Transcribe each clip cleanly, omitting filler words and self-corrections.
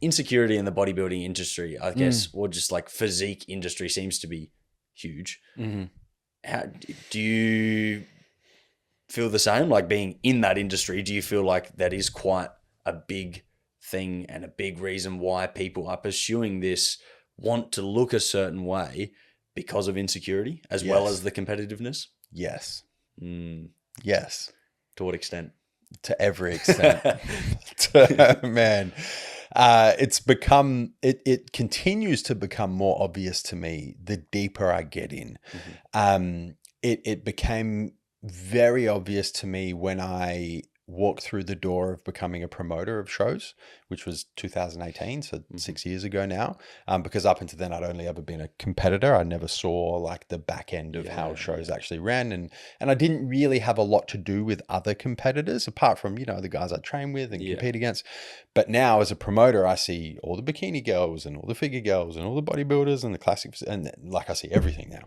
insecurity in the bodybuilding industry, I guess, or just like physique industry seems to be huge. How do you feel the same? Like being in that industry, do you feel like that is quite a big thing and a big reason why people are pursuing this, want to look a certain way because of insecurity as well as the competitiveness? Yes. Yes. To what extent? To every extent. Man, it's become, it continues to become more obvious to me the deeper I get in. It became very obvious to me when I walked through the door of becoming a promoter of shows, which was 2018, so 6 years ago now. Because up until then, I'd only ever been a competitor. I never saw like the back end of how shows actually ran, and I didn't really have a lot to do with other competitors apart from, you know, the guys I train with and compete against. But now as a promoter, I see all the bikini girls and all the figure girls and all the bodybuilders and the classics, and like I see everything now.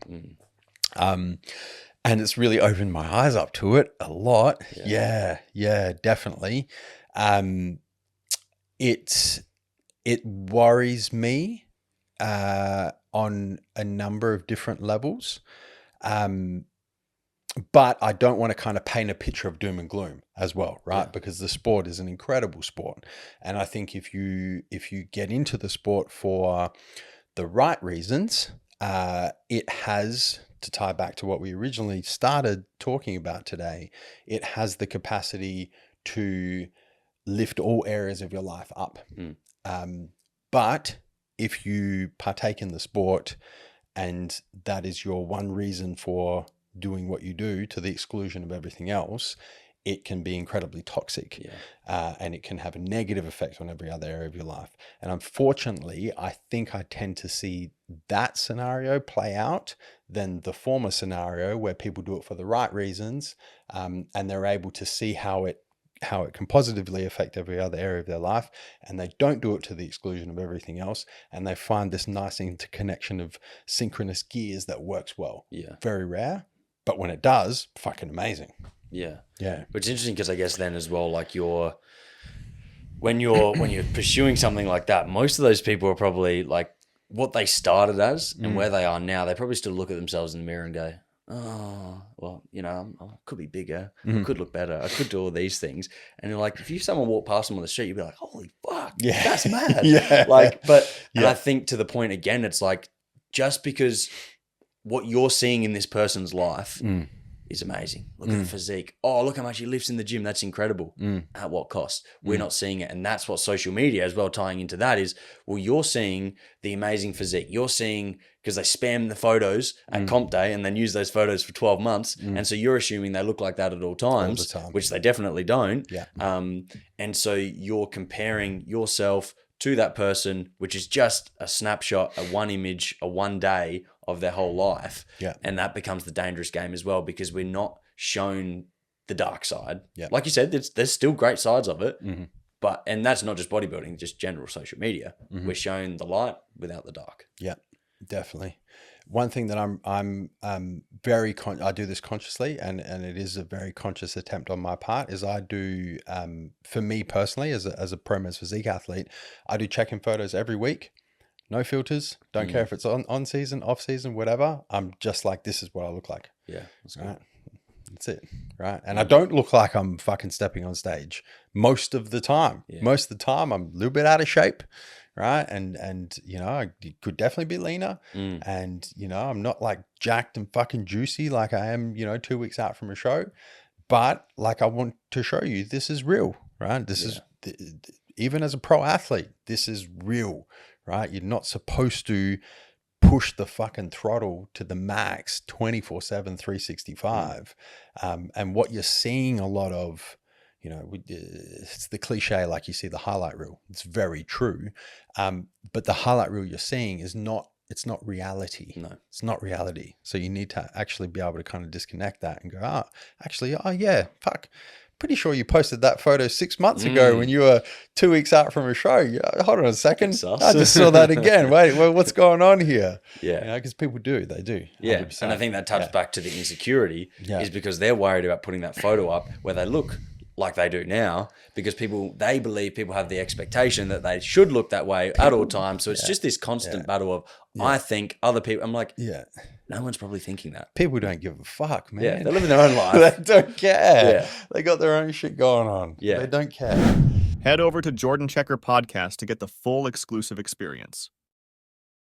And it's really opened my eyes up to it a lot. Yeah, definitely. It worries me on a number of different levels. But I don't want to kind of paint a picture of doom and gloom as well, right? Because the sport is an incredible sport. And I think if you get into the sport for the right reasons, it has, to tie back to what we originally started talking about today, it has the capacity to lift all areas of your life up. But if you partake in the sport and that is your one reason for doing what you do to the exclusion of everything else, it can be incredibly toxic, and it can have a negative effect on every other area of your life. And unfortunately, I think I tend to see that scenario play out than the former scenario where people do it for the right reasons, and they're able to see how it can positively affect every other area of their life, and they don't do it to the exclusion of everything else, and they find this nice interconnection of synchronous gears that works well. Very rare, but when it does, fucking amazing. Yeah. But it's interesting because I guess then as well, like when you're pursuing something like that, most of those people are probably like what they started as and where they are now. They probably still look at themselves in the mirror and go, oh, well, you know, I could be bigger. I could look better. I could do all these things. And you're like, if someone walked past them on the street, you'd be like, holy fuck, that's mad. And I think to the point again, it's like, just because what you're seeing in this person's life is amazing. Look at the physique. Oh, look how much he lifts in the gym. That's incredible. At what cost? We're not seeing it. And that's what social media as well, tying into that is, well, you're seeing the amazing physique. You're seeing, because they spam the photos at comp day and then use those photos for 12 months. And so you're assuming they look like that at all times, which they definitely don't. And so you're comparing yourself to that person, which is just a snapshot, a one image, a one day of their whole life. And that becomes the dangerous game as well, because we're not shown the dark side. Like you said, there's still great sides of it, but, and that's not just bodybuilding, just general social media. We're shown the light without the dark. Definitely. One thing that I'm very I do this consciously, and it is a very conscious attempt on my part, is I do, for me personally, as a pro men's physique athlete, I do check-in photos every week. No filters. Don't care if it's on season, off season, whatever. I'm just like, this is what I look like. That's good. Right? That's it. Right. And I don't look like I'm fucking stepping on stage most of the time. Most of the time I'm a little bit out of shape. Right. And you know, I could definitely be leaner. And, you know, I'm not like jacked and fucking juicy like I am, you know, 2 weeks out from a show. But like, I want to show you this is real. Right. This is, even as a pro athlete, this is real. Right. You're not supposed to push the fucking throttle to the max 24/7, 365. And what you're seeing a lot of, you know, it's the cliche, like you see the highlight reel. It's very true. But the highlight reel you're seeing is not, it's not reality. No, it's not reality. So you need to actually be able to kind of disconnect that and go, fuck. Pretty sure you posted that photo 6 months ago when you were 2 weeks out from a show. Hold on a second. I just saw that again. Wait, what's going on here? Yeah. You know, because people do. They do. 100%. And I think that taps back to the insecurity is because they're worried about putting that photo up where they look like they do now, because they believe people have the expectation that they should look that way at all times. So it's just this constant battle of, I think other people, I'm like, no one's probably thinking that. People don't give a fuck, man. Yeah, they're living their own life. They don't care. Yeah. They got their own shit going on. Yeah. They don't care. Head over to Jordan Checker Podcast to get the full exclusive experience.